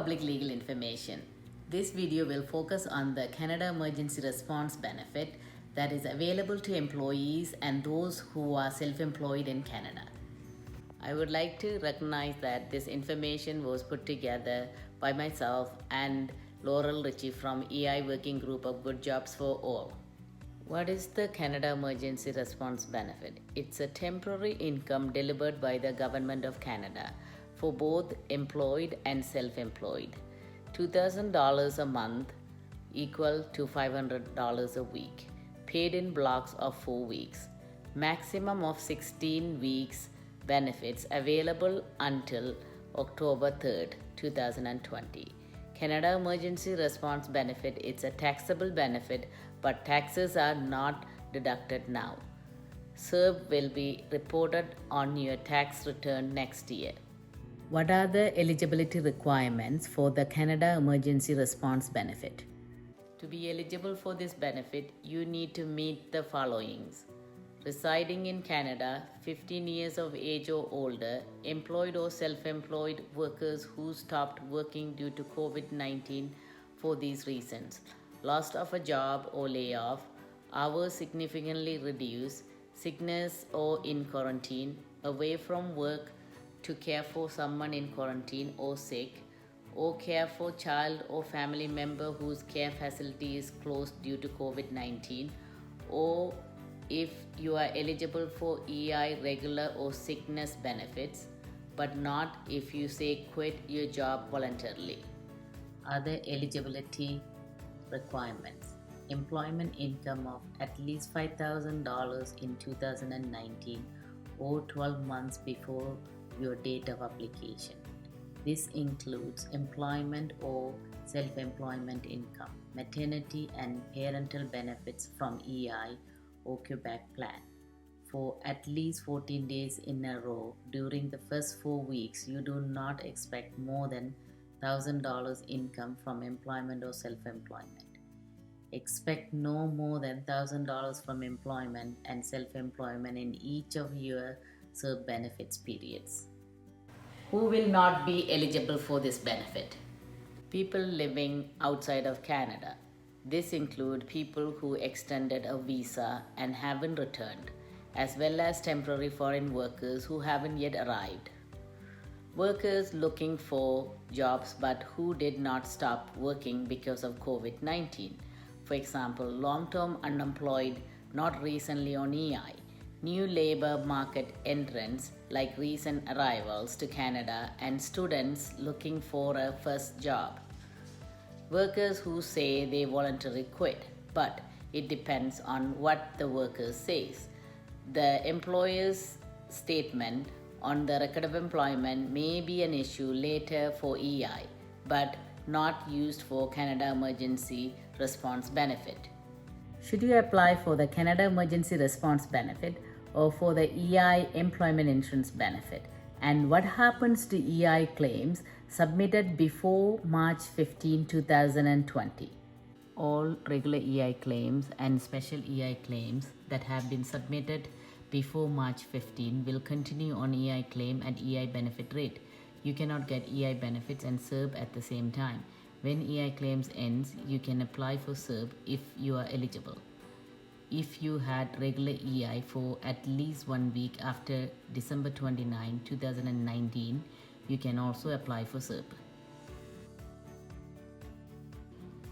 public legal information. This video will focus on the Canada Emergency Response Benefit that is available to employees and those who are self-employed in Canada. I would like to recognize that this information was put together by myself and Laurel Ritchie from EI Working Group of Good Jobs for All. What is the Canada Emergency Response Benefit? It's a temporary income delivered by the Government of Canada for both employed and self-employed. $2,000 a month equal to $500 a week, paid in blocks of 4 weeks. Maximum of 16 weeks benefits available until October 3rd, 2020. Canada Emergency Response Benefit, it's a taxable benefit, but taxes are not deducted now. CERB will be reported on your tax return next year. What are the eligibility requirements for the Canada Emergency Response Benefit? To be eligible for this benefit, you need to meet the followings: residing in Canada, 15 years of age or older, employed or self-employed workers who stopped working due to COVID-19 for these reasons: loss of a job or layoff, hours significantly reduced, sickness or in quarantine, away from work to care for someone in quarantine or sick, or care for child or family member whose care facility is closed due to COVID-19, or if you are eligible for EI regular or sickness benefits, but not if you say quit your job voluntarily. Other eligibility requirements: employment income of at least $5,000 in 2019 or 12 months before your date of application. This includes employment or self-employment income, maternity and parental benefits from EI or Quebec plan. For at least 14 days in a row during the first 4 weeks, you do not expect more than $1,000 income from employment or self-employment. Expect no more than $1,000 from employment and self-employment in each of your CERB benefits periods. Who will not be eligible for this benefit? People living outside of Canada. This includes people who extended a visa and haven't returned, as well as temporary foreign workers who haven't yet arrived. Workers looking for jobs but who did not stop working because of COVID-19. For example, long-term unemployed not recently on EI. New labor market entrants like recent arrivals to Canada, and students looking for a first job. Workers who say they voluntarily quit, but it depends on what the worker says. The employer's statement on the record of employment may be an issue later for EI, but not used for Canada Emergency Response Benefit. Should you apply for the Canada Emergency Response Benefit or for the EI Employment Insurance Benefit? And what happens to EI claims submitted before March 15, 2020? All regular EI claims and special EI claims that have been submitted before March 15 will continue on EI claim at EI benefit rate. You cannot get EI benefits and CERB at the same time. When EI claims ends, you can apply for CERB if you are eligible. If you had regular EI for at least 1 week after December 29, 2019, you can also apply for CERB.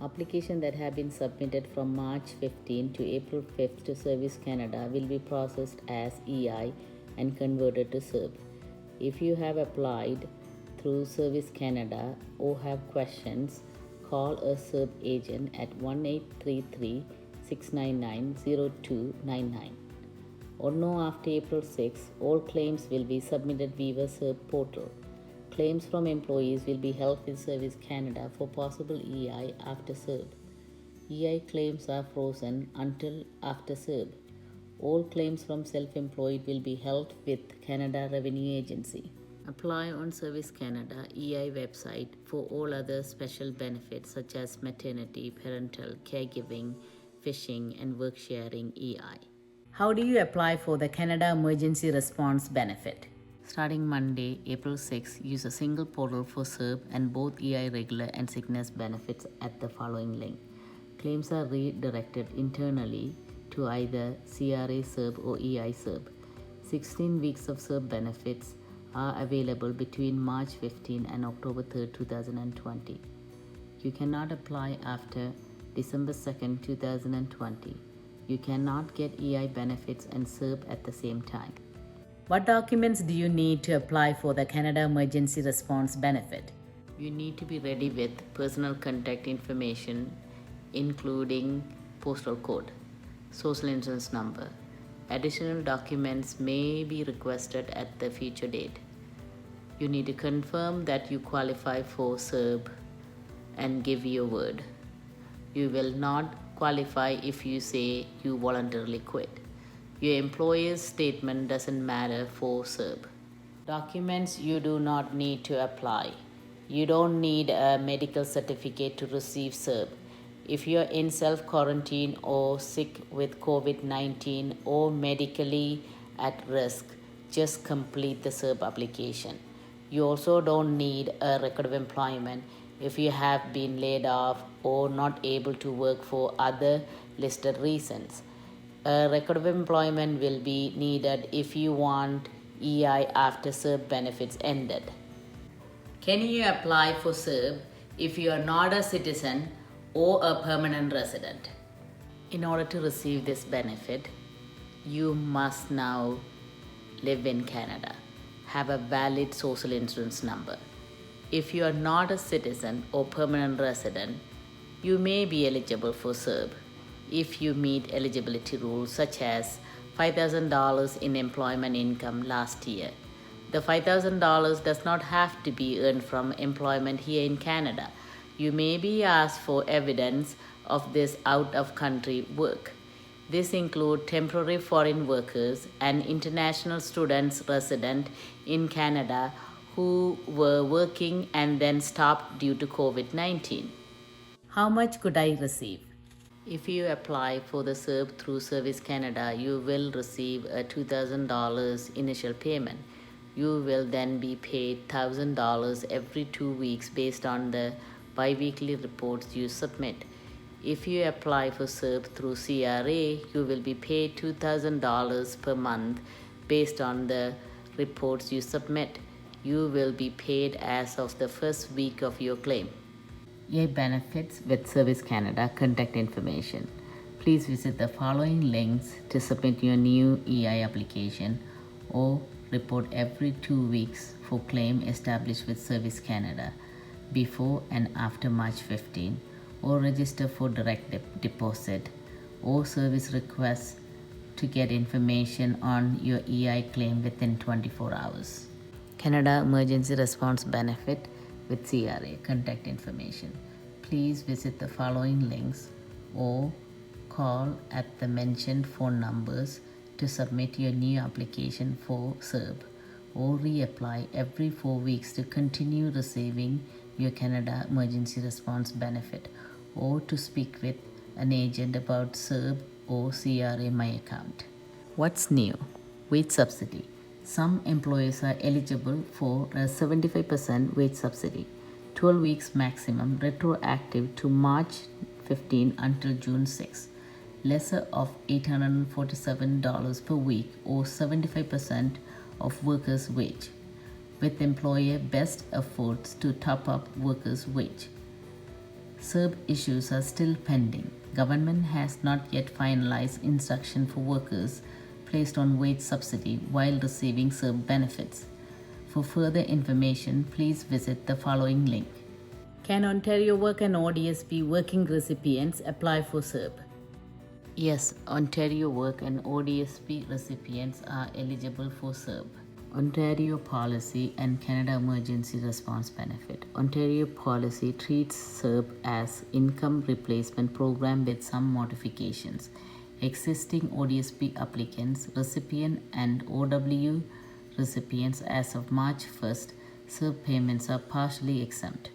Applications that have been submitted from March 15 to April 5th to Service Canada will be processed as EI and converted to CERB. If you have applied through Service Canada or have questions, call a CERB agent at 1-833 699-0299 or no after April 6. All claims will be submitted via CERB portal. Claims from employees will be held with Service Canada for possible EI after CERB. EI claims are frozen until after CERB. All claims from self-employed will be held with Canada Revenue Agency. Apply on Service Canada EI website for all other special benefits such as maternity, parental, caregiving, fishing, and work sharing EI. How do you apply for the Canada Emergency Response Benefit? Starting Monday, April 6, use a single portal for SERB and both EI regular and sickness benefits at the following link. Claims are redirected internally to either CRA SERB or EI SERB. 16 weeks of SERB benefits are available between March 15 and October 3, 2020. You cannot apply after December 2, 2020. You cannot get EI benefits and SERB at the same time. What documents do you need to apply for the Canada Emergency Response Benefit? You need to be ready with personal contact information, including postal code, social insurance number. Additional documents may be requested at the future date. You need to confirm that you qualify for SERB and give your word. You will not qualify if you say you voluntarily quit. Your employer's statement doesn't matter for SERB. Documents you do not need to apply. You don't need a medical certificate to receive SERB. If you're in self-quarantine or sick with COVID-19 or medically at risk, just complete the SERB application. You also don't need a record of employment if you have been laid off or not able to work for other listed reasons. A record of employment will be needed if you want EI after SERB benefits ended. Can you apply for SERB if you are not a citizen or a permanent resident? In order to receive this benefit, you must now live in Canada, have a valid social insurance number. If you are not a citizen or permanent resident, you may be eligible for SERB if you meet eligibility rules such as $5,000 in employment income last year. The $5,000 does not have to be earned from employment here in Canada. You may be asked for evidence of this out-of-country work. This includes temporary foreign workers and international students resident in Canada who were working and then stopped due to COVID-19. How much could I receive? If you apply for the SERB through Service Canada, you will receive a $2,000 initial payment. You will then be paid $1,000 every 2 weeks based on the bi-weekly reports you submit. If you apply for SERB through CRA, you will be paid $2,000 per month based on the reports you submit. You will be paid as of the first week of your claim. EI benefits with Service Canada contact information. Please visit the following links to submit your new EI application or report every 2 weeks for claim established with Service Canada before and after March 15, or register for direct deposit or service requests to get information on your EI claim within 24 hours. Canada Emergency Response Benefit with CRA contact information. Please visit the following links or call at the mentioned phone numbers to submit your new application for SERB or reapply every 4 weeks to continue receiving your Canada Emergency Response Benefit, or to speak with an agent about SERB or CRA My Account. What's new? Wage subsidy. Some employers are eligible for a 75% wage subsidy, 12 weeks maximum, retroactive to March 15 until June 6, lesser of $847 per week or 75% of workers' wage, with employer best efforts to top up workers' wage. SERB issues are still pending. Government has not yet finalized instruction for workers placed on wage subsidy while receiving SERB benefits. For further information, please visit the following link. Can Ontario Work and ODSP working recipients apply for SERB? Yes, Ontario Work and ODSP recipients are eligible for SERB. Ontario Policy and Canada Emergency Response Benefit. Ontario Policy treats SERB as income replacement program with some modifications. Existing ODSP applicants, recipient and OW recipients as of March 1st, SERB payments are partially exempt,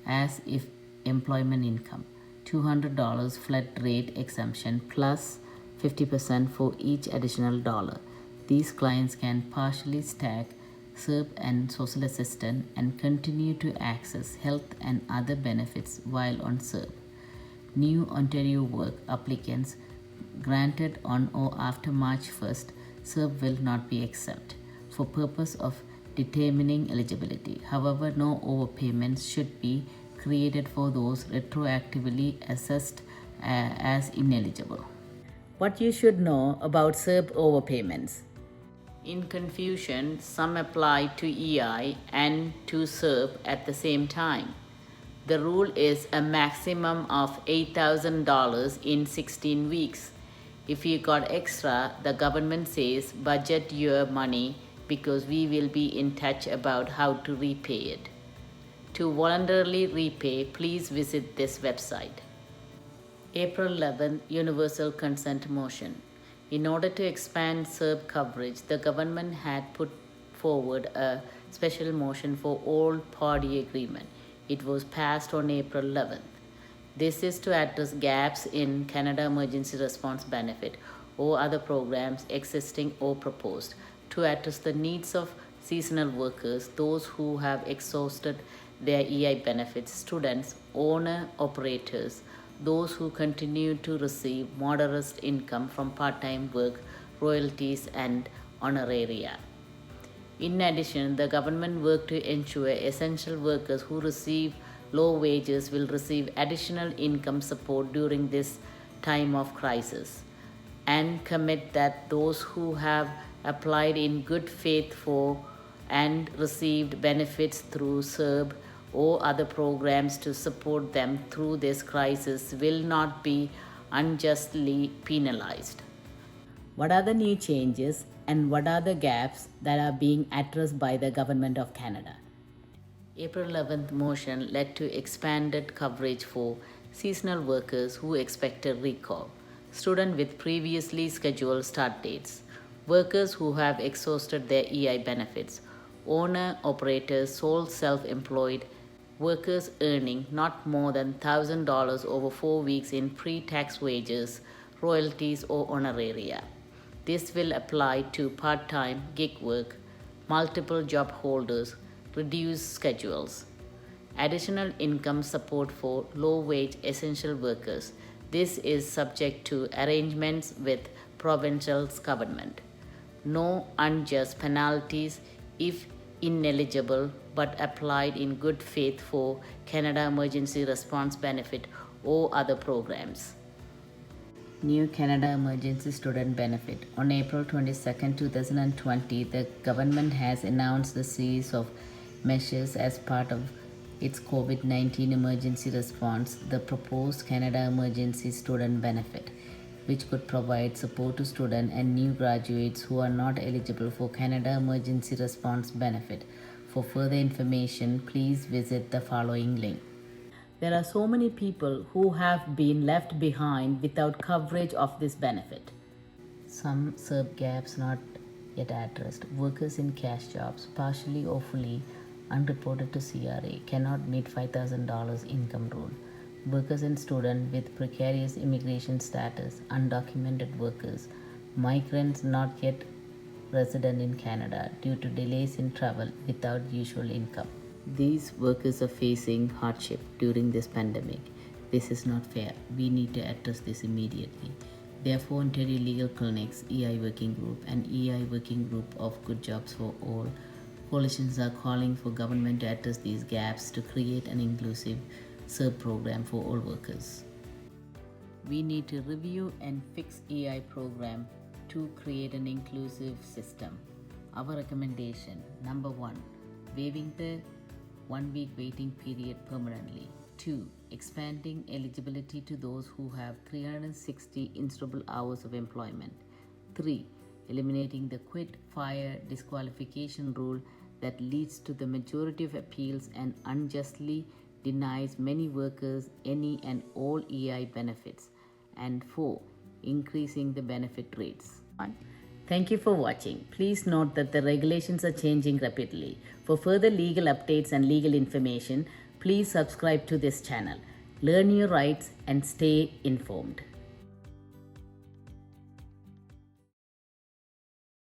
as if employment income, $200 flat rate exemption plus 50% for each additional dollar. These clients can partially stack SERP and social assistance and continue to access health and other benefits while on SERP. New Ontario work applicants granted on or after March 1st, SERP will not be exempt for purpose of determining eligibility. However, no overpayments should be created for those retroactively assessed as ineligible. What you should know about SERP overpayments. In confusion, some apply to EI and to SERP at the same time. The rule is a maximum of $8,000 in 16 weeks. If you got extra, the government says budget your money because we will be in touch about how to repay it. To voluntarily repay, please visit this website. April 11th, Universal Consent Motion. In order to expand SERP coverage, the government had put forward a special motion for all party agreement. It was passed on April 11th. This is to address gaps in Canada Emergency Response Benefit or other programs existing or proposed, to address the needs of seasonal workers, those who have exhausted their EI benefits, students, owner-operators, those who continue to receive modest income from part-time work, royalties, and honoraria. In addition, the government worked to ensure essential workers who receive low wages will receive additional income support during this time of crisis, and commit that those who have applied in good faith for and received benefits through SERP or other programs to support them through this crisis will not be unjustly penalized. What are the new changes and what are the gaps that are being addressed by the Government of Canada? April 11th motion led to expanded coverage for seasonal workers who expected recall, students with previously scheduled start dates, workers who have exhausted their EI benefits, owner-operators, sole self-employed, workers earning not more than $1,000 over 4 weeks in pre-tax wages, royalties, or honoraria. This will apply to part-time gig work, multiple job holders, reduced schedules. Additional income support for low-wage essential workers. This is subject to arrangements with provincial government. No unjust penalties if ineligible but applied in good faith for Canada Emergency Response Benefit or other programs. New Canada Emergency Student Benefit. On April 22, 2020, the government has announced a series of measures as part of its COVID-19 emergency response, the proposed Canada Emergency Student Benefit, which could provide support to students and new graduates who are not eligible for Canada Emergency Response Benefit. For further information, please visit the following link. There are so many people who have been left behind without coverage of this benefit. Some SERP gaps not yet addressed. Workers in cash jobs, partially or fully unreported to CRA, cannot meet $5,000 income rule. Workers and students with precarious immigration status, undocumented workers, migrants not yet resident in Canada due to delays in travel without usual income. These workers are facing hardship during this pandemic. This is not fair. We need to address this immediately. Therefore, Ontario Legal Clinics, EI Working Group, and EI Working Group of Good Jobs for All coalitions are calling for government to address these gaps to create an inclusive SERP program for all workers. We need to review and fix EI program to create an inclusive system. Our recommendation: number 1, waiving the 1-week waiting period permanently. 2, expanding eligibility to those who have 360 instruable hours of employment. 3, eliminating the quit, fire, disqualification rule that leads to the majority of appeals and unjustly denies many workers any and all EI benefits. And 4, increasing the benefit rates. Thank you for watching. Please note that the regulations are changing rapidly. For further legal updates and legal information, please subscribe to this channel. Learn your rights and stay informed.